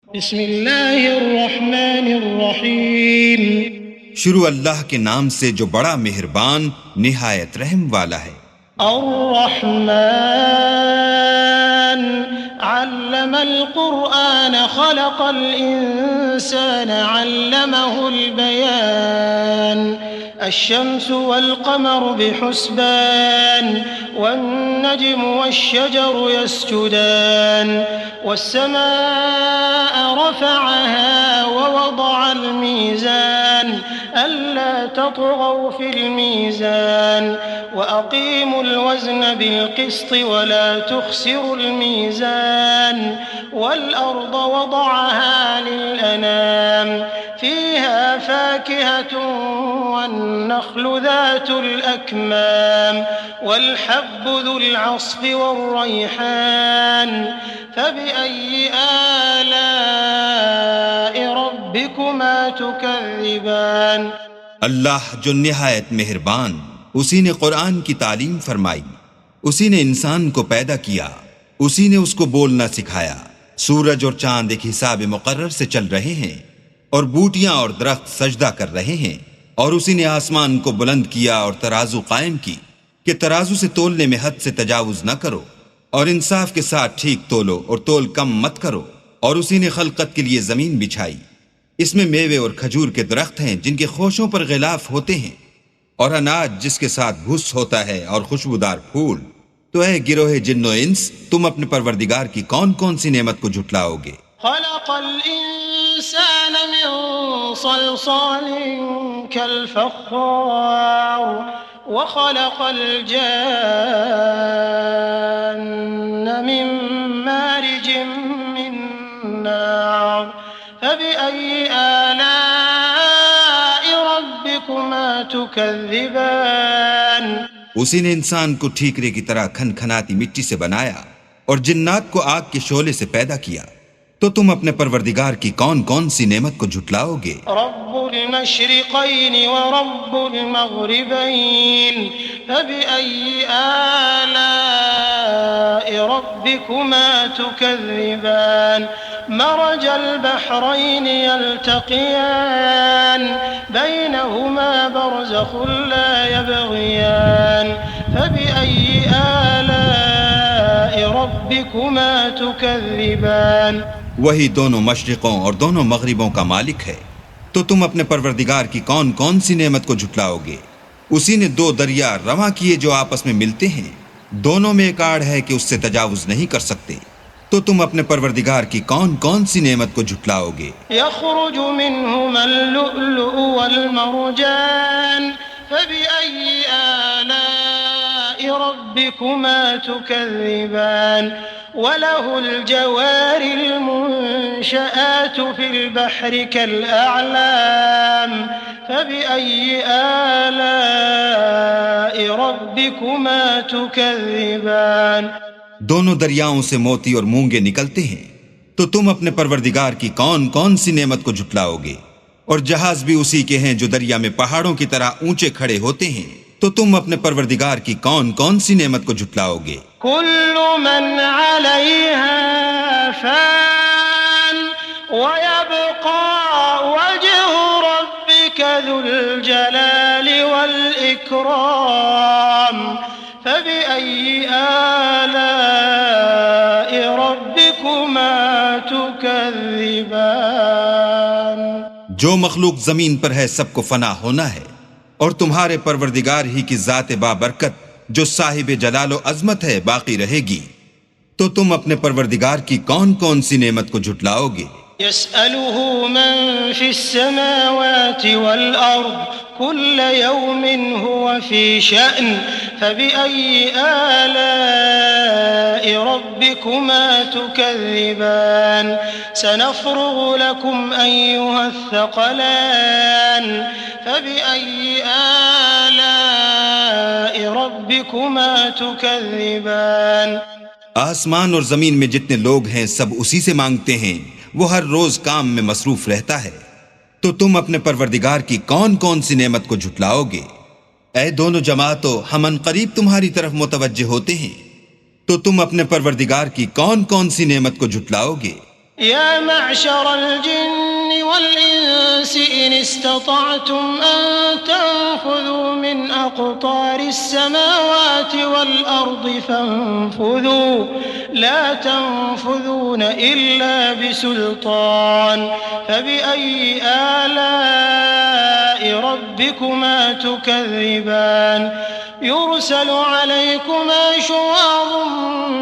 बिस्मिल्लाहिर्रहमानिर्रहीम। शुरू अल्लाह के नाम से जो बड़ा मेहरबान निहायत रहम वाला है। अर्रहमान अल्लमल कुरआन खलक़ल इंसान अल्लमहुल बयान अश्शम्सु वल क़मरु बिहुस्बान वन्नज्मु वश्शजरु यस्जुदान वस्समाअ रफ़अहा ववضअल मीज़ान अल्ला तत्गौ फिल मीज़ान वअक़ीमुल वज़न बिलक़िस्ति वला तुख़्सिरुल मीज़ान वल्अर्ज़ वضعها लिलअनाम फ़ीहा फ़ाकिहतुन वन्नख़्लु ज़ातुल अक्माम वल्हब्बु ज़ुल अस्फ़ि वर्रैहान फ़बिअय्यि आलाइ रब्बिकुमा तुकज़्ज़िबान। अल्लाह जो निहायत मेहरबान, उसी ने कुरान की तालीम फरमाई, उसी ने इंसान को पैदा किया, उसी ने उसको बोलना सिखाया। सूरज और चांद एक हिसाब मुकर्रर से चल रहे हैं और बूटियां और दरख्त सजदा कर रहे हैं। और उसी ने आसमान को बुलंद किया और तराजू कायम की कि तराजू से तोलने में हद से तजावुज न करो और इंसाफ के साथ ठीक तोलो और तोल कम मत करो। और उसी ने खलकत के लिए जमीन बिछाई, इसमें मेवे और खजूर के दरख्त हैं जिनके खोशों पर गिलाफ होते हैं और अनाज जिसके साथ भुस होता है और खुशबूदार फूल। तो है गिरोहे जिन्नो इंस, तुम अपने परवरदिगार की कौन कौन सी नेमत को झुटलाओगे। खलक़ल इंसान मिन सलसालिन कल फ़ख़्ख़ार व खलक़ल जान्न मिन मारिजिन मिन नार फ़बिअय्यि आलाइ रब्बिकुमा तुकज़्ज़िबान। उसी ने इंसान को ठीकरे की तरह खनखनाती मिट्टी से बनाया और जिन्नात को आग के शोले से पैदा किया। तो तुम अपने परवरदिगार की कौन कौन सी नेमत को झुटलाओगे। रब्बुल मशरिक़ैन व रब्बुल मग़रिबैन फ़बिअय्यि आलाइ रब्बिकुमा तुकज़्ज़िबान। मरजल बहरैन यल्तक़ियान बैनहुमा बरज़ख़ुन ला यबग़ियान फ़बिअय्यि आलाइ रब्बिकुमा तुकज़्ज़िबान। वही दोनों मशरिकों और दोनों मगरिबों का मालिक है। तो तुम अपने परवरदिगार की कौन कौन सी नेमत को झुटलाओगे। उसी ने दो दरिया रवां किए जो आपस में मिलते हैं, दोनों में एक आड़ है कि उससे तजावुज नहीं कर सकते। तो तुम अपने परवरदिगार की कौन कौन सी नेमत को झुटलाओगे। यख़रुजु मिन्हुमल लुअलुअ वल मरजान फ़बिअय्यि आलाइ रब्बिकुमा तुकज़्ज़िबान। वलहुल जवारिल मुनशआतु फ़िल बहरि कल अअलाम फ़बिअय्यि आलाइ रब्बिकुमा तुकज़्ज़िबान। दोनों दरियाओं से मोती और मूंगे निकलते हैं। तो तुम अपने परवरदिगार की कौन कौन सी नेमत को झुटलाओगे। और जहाज भी उसी के हैं जो दरिया में पहाड़ों की तरह ऊंचे खड़े होते हैं। तो तुम अपने परवरदिगार की कौन कौन सी नेमत को झुटलाओगे। कुल्लु मन अलैहा फ़ान व यब्क़ा वज्हु रब्बिका ज़ुल जलालि वल इकराम फ़बिअय्यि आलाइ रब्बिकुमा तुकज़्ज़िबान। जो मखलूक जमीन पर है सबको फना होना है और तुम्हारे परवरदिगार ही की जात बाबरकत जो साहिब जलालो अजमत है बाकी रहेगी। तो तुम अपने परवरदिगार की कौन कौन सी नेमत को झुटलाओगे। यसअलुहु मन फ़िस्समावाति वल अर्ज़ कुल्ल यौमिन हुवा फ़ी शअन फ़बिअय्यि आलाइ रब्बिकुमा तुकज़्ज़िबान। सनफ़्रुग़ु लकुम अय्युहस्सक़लान फ़बिअय्यि आलाइ रब्बिकुमा तुकज़्ज़िबान। आसमान और जमीन में जितने लोग हैं सब उसी से मांगते हैं, वो हर रोज काम में मसरूफ रहता है। तो तुम अपने परवरदिगार की कौन कौन सी नेमत को झुटलाओगे। ऐ दोनों जमातों, हम अनकरीब तुम्हारी तरफ मुतवज्जे होते हैं। तो तुम अपने परवरदिगार की कौन कौन सी नेमत को झुटलाओगे। يا معشر الجن والإنس إن استطعتم أن تنفذوا من أقطار السماوات والأرض فانفذوا لا تنفذون إلا بسلطان فبأي آلاء ربكما تكذبان يرسل عليكما شواظ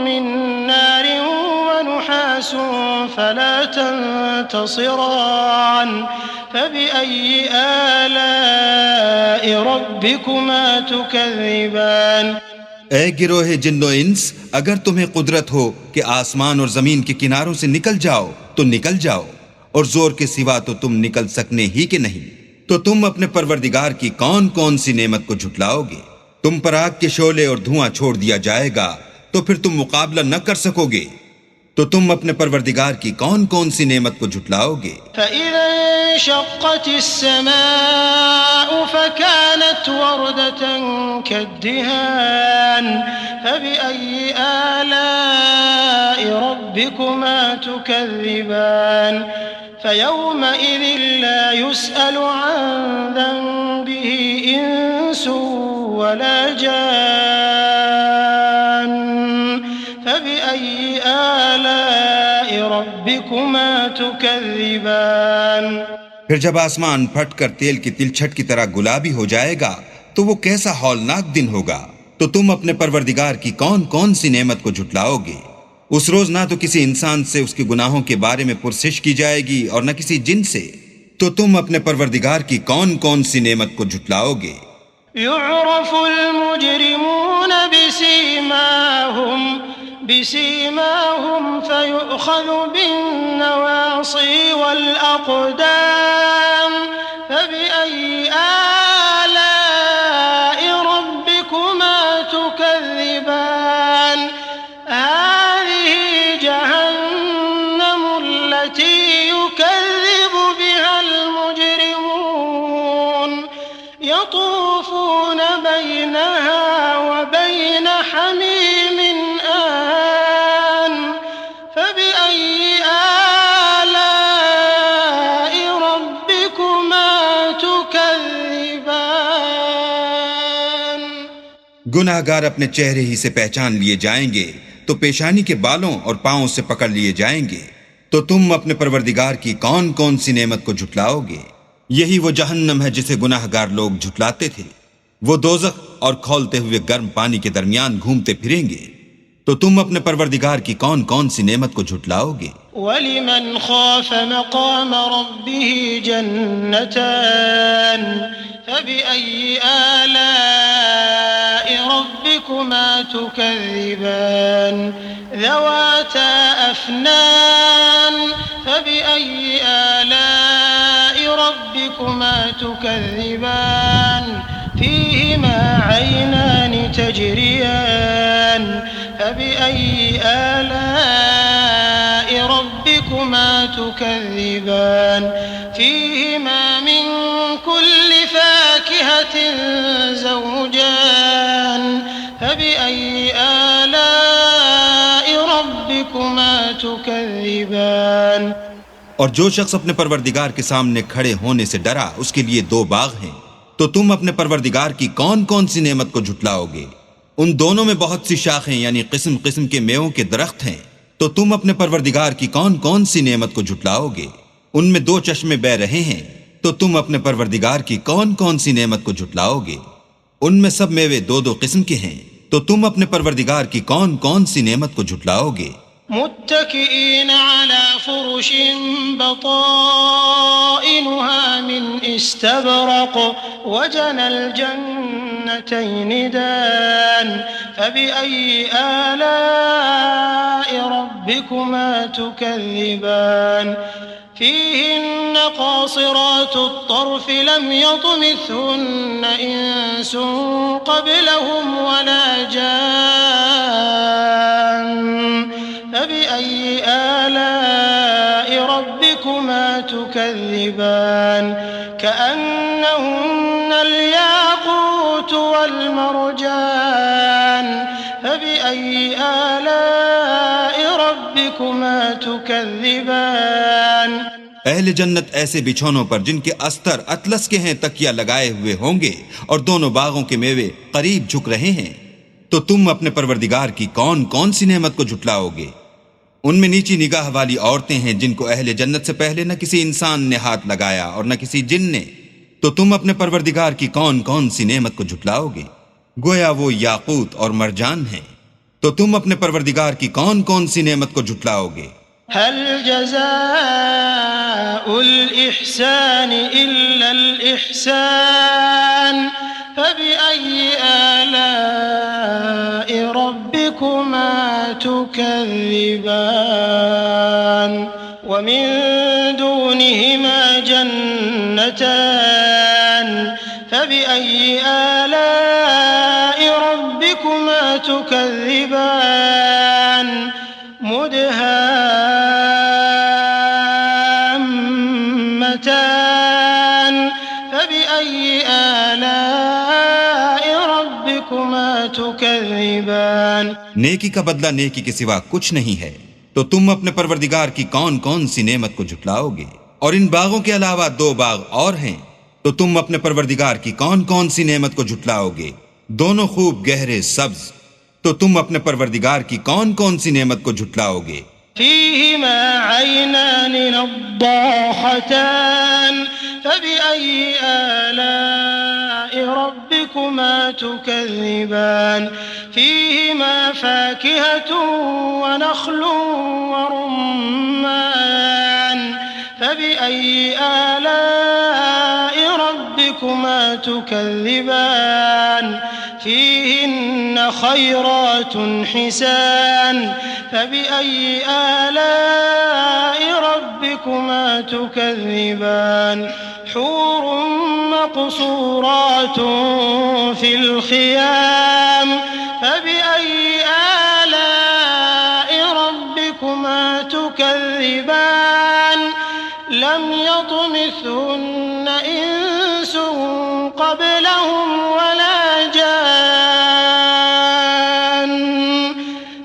من نار ونحاس فلا تنتصران فبأي آلاء ربكما تكذبان ए गिरोह जिन्नो इंस, अगर तुम्हें कुदरत हो कि आसमान और जमीन के किनारों से निकल जाओ तो निकल जाओ, और जोर के सिवा तो तुम निकल सकने ही के नहीं, तो तुम अपने परवरदिगार की कौन कौन सी नेमत को झुटलाओगे। तुम पर आग के शोले और धुआं छोड़ दिया जाएगा तो फिर तुम मुकाबला न कर सकोगे, तो तुम अपने परवरदिगार की कौन कौन सी नेमत को झुटलाओगे। फकानत वरदतन कद्दिहान फबिअय्यि आलाइ रब्बिकुमा तुकज़्ज़िबान फयौमइज़िन ला युसअलु अन ज़ंबिहि इंसु वला जान फबिअय्यि आलाइ रब्बिकुमा तुकज़्ज़िबान। फिर जब आसमान फटकर तेल की तिलछट की तरह गुलाबी हो जाएगा तो वो कैसा हौलनाक दिन होगा। तो तुम अपने परवरदिगार की कौन कौन सी नेमत को झुटलाओगे। उस रोज ना तो किसी इंसान से उसके गुनाहों के बारे में पुरसिश की जाएगी और न किसी जिन से, तो तुम अपने परवरदिगार की कौन कौन सी नेमत को झुटलाओगे। युअरफुल मुजरिमून बिसीमाहुम फयुअख़ज़ु बिन्नवासी वल अक़दाम फबिअय्यि आलाइ रब्बिकुमा तुकज़्ज़िबान हाज़िही जहन्नमु अल्लती युकज़्ज़िबु बिहल मुजरिमून यतूफ़ून बैनहा व बैन हमीमिन आन फबिअय्यि आलाइ रब्बिकुमा तुकज़्ज़िबान। गुनाहगार अपने चेहरे ही से पहचान लिए जाएंगे तो पेशानी के बालों और पांवों से पकड़ लिए जाएंगे, तो तुम अपने परवरदिगार की कौन कौन सी नेमत को झुटलाओगे। यही वो जहन्नम है जिसे गुनाहगार लोग झुटलाते थे। वो दोज़ख और खौलते हुए गर्म पानी के दरमियान घूमते फिरेंगे, तो तुम अपने परवरदिगार की कौन कौन सी नेमत को झुटलाओगे। वलिमन खाफ मक़ाम रब्बिही जन्नतान फबिअय्यि आलाइ रब्बिकुमा तुकज़्ज़िबान ज़वाता अफ़नान फबिअय्यि आलाइ रब्बिकुमा तुकज़्ज़िबान फ़ीहिमा ऐनान तजरियान फबिअय्यि आलाइ रब्बिकुमा तुकज़्ज़िबान फ़ीहिमा मिन कुल्लि फ़ाकिहतिन ज़ौजान फबिअय्यि आलाइ रब्बिकुमा तुकज़्ज़िबान। और जो शख्स अपने परवरदिगार के सामने खड़े होने से डरा उसके लिए दो बाग हैं, तो तुम अपने परवरदिगार की कौन कौन सी नेमत को झुटलाओगे। उन दोनों में बहुत सी शाखें यानी किस्म किस्म के मेवों के दरख्त हैं, तो तुम अपने परवरदिगार की कौन कौन सी नेमत को झुटलाओगे। उनमें दो चश्मे बह रहे हैं, तो तुम अपने परवरदिगार की कौन कौन सी नेमत को झुटलाओगे। उनमें सब मेवे दो दो किस्म के हैं, तो तुम अपने परवरदिगार की कौन कौन सी नेमत को झुटलाओगे। मुत्तकिईन अला फुरुशिन बताइनुहा मिन इस्तबरक़ वजनल जन्नतैन दान फबिअय्यि आलाइ रब्बिकुमा तुकज़्ज़िबान फ़ीहिन्न क़ासिरातुत तर्फ़ लम यतमिथहुन्न इंसुन क़ब्लहुम वला जान फबिअय्यि आलाइ रब्बिकुमा तुकज़्ज़िबान कअन्नहुन्नल याक़ूत वल मरजान फबिअय्यि आलाइ रब्बिकुमा तुकज़्ज़िबान تكذبان अहले जन्नत ऐसे बिछौनों पर जिनके अस्तर अतलस के हैं तकिया लगाए हुए होंगे और दोनों बागों के मेवे करीब झुक रहे हैं। तो तुम अपने परवरदिगार की कौन कौन सी नेमत को झुटलाओगे? उनमें नीची निगाह वाली औरतें हैं जिनको अहले जन्नत से पहले न किसी इंसान ने हाथ लगाया और न किसी जिन ने। तो तुम अपने परवरदिगार की कौन कौन सी नेमत को झुटलाओगे? गोया वो याकूत और मरजान है। तो तुम अपने परवरदिगार की कौन कौन सी नेमत को झुटलाओगे? हल जज़ाउल इहसान इल्लल इहसान फबिअय्यि आलाइ रब्बिकुमा तुकज़्ज़िबान वमिन दूनिहिमा जन्नतान फबिअय्यि आलाइ रब्बिकुमा तुकज़्ज़िबान मुदहाम्मतान फबिअय्यि आलाइ रब्बिकुमा तुकज़्ज़िबान। नेकी का बदला नेकी के सिवा कुछ नहीं है। तो तुम अपने परवरदिगार की कौन कौन सी नेमत को झुटलाओगे? और इन बागों के अलावा 2 बाग और हैं। तो तुम अपने परवरदिगार की कौन कौन सी नेमत को झुटलाओगे? दोनों खूब गहरे सब्ज। तो तुम अपने परवरदिगार की कौन कौन सी नेमत को झुटलाओगे? फीहिमा ऐनान नद्दाखतान फबिअय्यि आलाइ रब्बिकुमा तुकज़्ज़िबान फीहिमा फाकिहतुन व नख्लुन व रुम्मान फबिअय्यि आलाइ रब्बिकुमा तुकज़्ज़िबान فيهن خيرات حسان فبأي آلاء ربكما تكذبان حور مقصورات في الخيام فبأي آلاء ربكما تكذبان لم يطمثهن إنس قبلهم ولا جان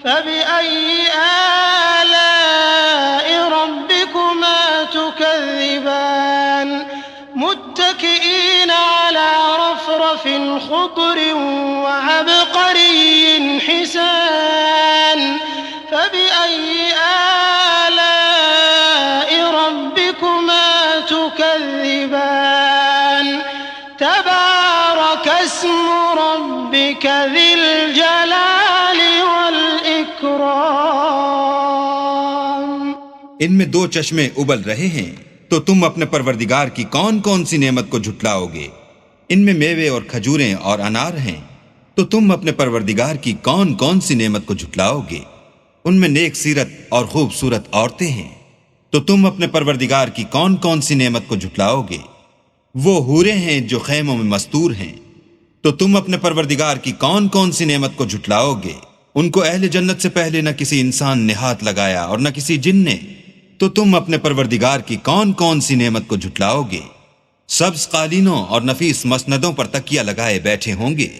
فبأي آلاء ربكما تكذبان متكئين على رفرف خضر وعبقري حسان فبأي آلاء ربكما تكذبان تبارك اسم ربك ذي الجلال والإكرام। इनमें 2 चश्मे उबल रहे हैं। तो तुम अपने परवरदिगार की कौन कौन सी नेमत को झुटलाओगे? इनमें मेवे और खजूरें और अनार हैं। तो तुम अपने परवरदिगार की कौन कौन सी नेमत को झुटलाओगे? उनमें नेक सीरत और खूबसूरत औरतें हैं। तो तुम अपने परवरदिगार की कौन कौन सी नेमत को झुटलाओगे? वो हूरें हैं जो खैमों में मस्तूर हैं। तो तुम अपने परवरदिगार की कौन कौन सी नेमत को झुटलाओगे? उनको अहले जन्नत से पहले न किसी इंसान ने हाथ लगाया और न किसी जिन ने। तो तुम अपने परवरदिगार की कौन कौन सी नेमत को झुटलाओगे? सब्ज कालीनों और नफीस मसनदों पर तकिया लगाए बैठे होंगे।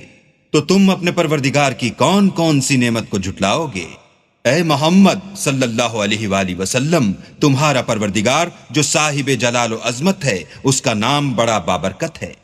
तो तुम अपने परवरदिगार की कौन कौन सी नेमत को झुटलाओगे? ऐ मोहम्मद सल्लल्लाहु अलैहि वसल्लम, तुम्हारा परवरदिगार जो साहिब जलाल व अजमत है, उसका नाम बड़ा बाबरकत है।